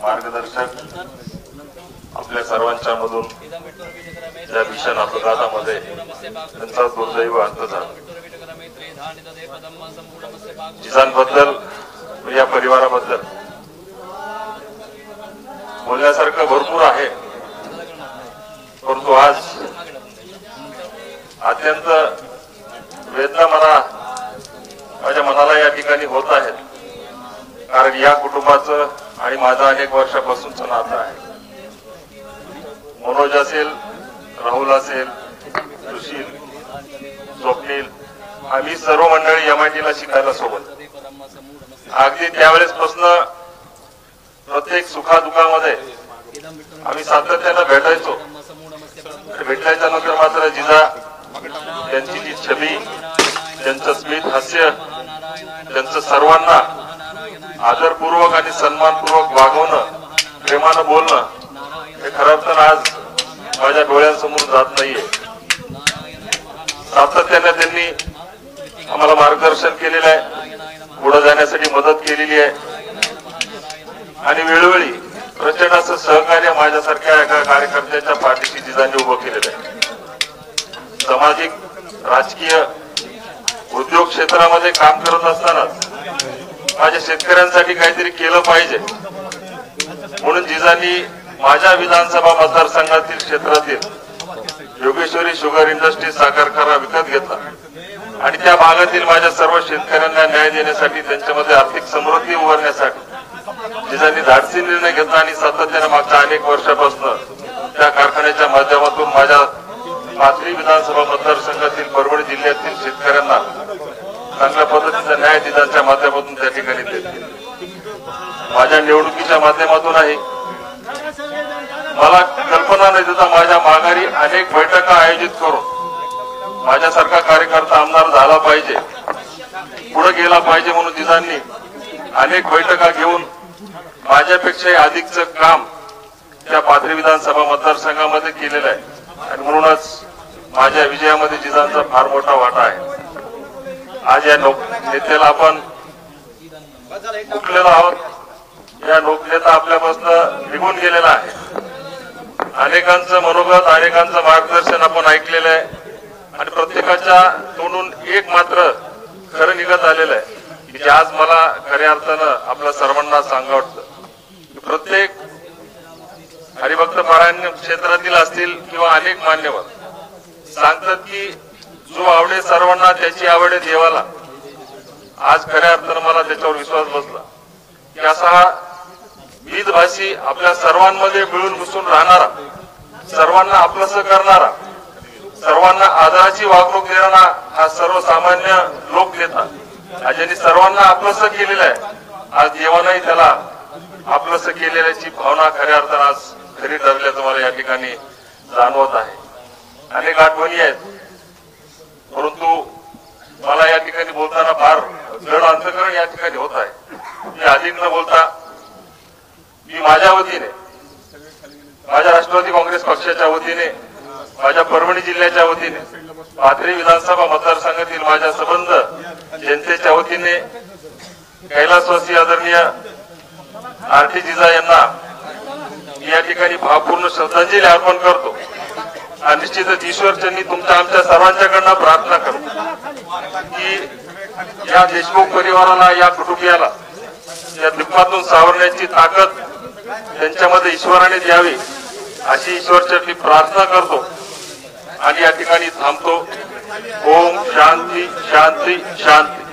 मार्गदर्शक आपल्या सर्वांच्या मधून ज्या भीषण अपघातामध्ये त्यांचा दुर्दैव अंत झाला, जिजांबद्दल या परिवाराबद्दल बोलण्यासारखं भरपूर आहे, परंतु आज अत्यंत वेदना माझ्या मनाला या ठिकाणी होत आहेत, कारण या कुटुंबाचं आणि माझं अनेक वर्षापासूनचं नातं आहे. मनोज असेल, राहुल असेल, सुशील, स्वप्नील, आम्ही सर्व मंडळी MIT ला शिकायला सोबत. अगदी त्यावेळेसपासून प्रत्येक सुखादुखामध्ये आम्ही सातत्यानं भेटायचो. भेटल्याच्या नंतर मात्र जिजा त्यांची जी छबी, त्यांचं स्मित हास्य, त्यांचं सर्वांना आदरपूर्वक आणि सन्मानपूर्वक वागवणं, प्रेमानं बोलणं, हे खरं तर आज माझ्या डोळ्यांसमोर जात नाहीये. सातत्याने त्यांनी आम्हाला मार्गदर्शन केलेलं आहे, पुढे जाण्यासाठी मदत केलेली आहे आणि वेळोवेळी प्रचंड असं सहकार्य माझ्यासारख्या एका कार्यकर्त्याच्या पाठीशी जिजांनी उभं केलेलं आहे. सामाजिक, राजकीय, उद्योग क्षेत्रामध्ये काम करत असताना माझ्या शेतकऱ्यांसाठी काहीतरी केलं पाहिजे म्हणून जिजांनी माझ्या विधानसभा मतदारसंघातील क्षेत्रातील योगेश्वरी शुगर इंडस्ट्री साखर कारखाना विकत घेतला आणि त्या भागातील माझ्या सर्व शेतकऱ्यांना न्याय देण्यासाठी, त्यांच्यामध्ये आर्थिक समृद्धी उभारण्यासाठी जिजांनी धाडसी निर्णय घेतला आणि सातत्याने मागच्या अनेक वर्षापासून त्या कारखान्याच्या माध्यमातून माझ्या पाथरी विधानसभा मतदारसंघातील परभणी जिल्ह्यातील शेतकऱ्यांना चांगल्या पद्धतीचा न्याय जिजांच्या माध्यमातून त्या ठिकाणी देतील. माझ्या निवडणुकीच्या माध्यमातूनही मला कल्पना न देता माझ्या माघारी अनेक बैठका आयोजित करून माझ्यासारखा कार्यकर्ता आमदार झाला पाहिजे, पुढे गेला पाहिजे म्हणून जिजांनी अनेक बैठका घेऊन माझ्यापेक्षाही अधिकचं काम त्या पाथरी विधानसभा मतदारसंघामध्ये केलेलं आहे आणि म्हणूनच माझ्या विजयामध्ये जिजांचा फार मोठा वाटा आहे. आज या नेत्याला आपण उठलेलो आहोत. या लोकनेता आपल्यापासून निघून गेलेला आहे. अनेकांचं मनोगत, अनेकांचं मार्गदर्शन आपण ऐकलेलं आहे आणि प्रत्येकाच्या तोंडून एक मात्र खरं निघत आलेलं आहे की जे आज मला खऱ्या अर्थानं आपल्या सर्वांना सांगावं वाटतं. प्रत्येक हरिभक्त पारायण क्षेत्रातील असतील किंवा अनेक मान्यवर सांगतात की जो आवडे सर्वांना त्याची आवडे देवाला. आज खऱ्या अर्थानं मला त्याच्यावर विश्वास बसला की असा हा विधभाषी, आपल्या सर्वांमध्ये मिळून मिसळून राहणारा, सर्वांना आपलंसं करणारा, सर्वांना आदराची वागणूक देणारा हा सर्वसामान्य लोकनेता, ज्यांनी सर्वांना आपलंसं केलेलं आहे, आज देवानंही त्याला आपलंसं केलेल्याची भावना खऱ्या अर्थानं आज खरी ठरल्याचं मला या ठिकाणी जाणवत आहे. अनेक आठवणी आहेत, परंतु मला या ठिकाणी बोलताना फार जड अंतःकरण या ठिकाणी होत आहे. मी अधिक न बोलता मी माझ्या वतीने, माझ्या राष्ट्रवादी काँग्रेस पक्षाच्या वतीने, माझ्या परभणी जिल्ह्याच्या वतीने, पाथरी विधानसभा मतदारसंघातील माझ्या संबंध जनतेच्या वतीने कैलासवासी आदरणीय आरती जिजा यांना या ठिकाणी भावपूर्ण श्रद्धांजली अर्पण करतो आणि निश्चितच ईश्वरचरणी तुमच्या आमच्या सर्वांच्याकडनं प्रार्थना करतो की या देशमुख परिवाराला, या कुटुंबियाला या दुःखातून सावरण्याची ताकद त्यांच्यामध्ये ईश्वराने द्यावी अशी ईश्वरचरणी प्रार्थना करतो आणि या ठिकाणी थांबतो. ओम शांती शांती शांती.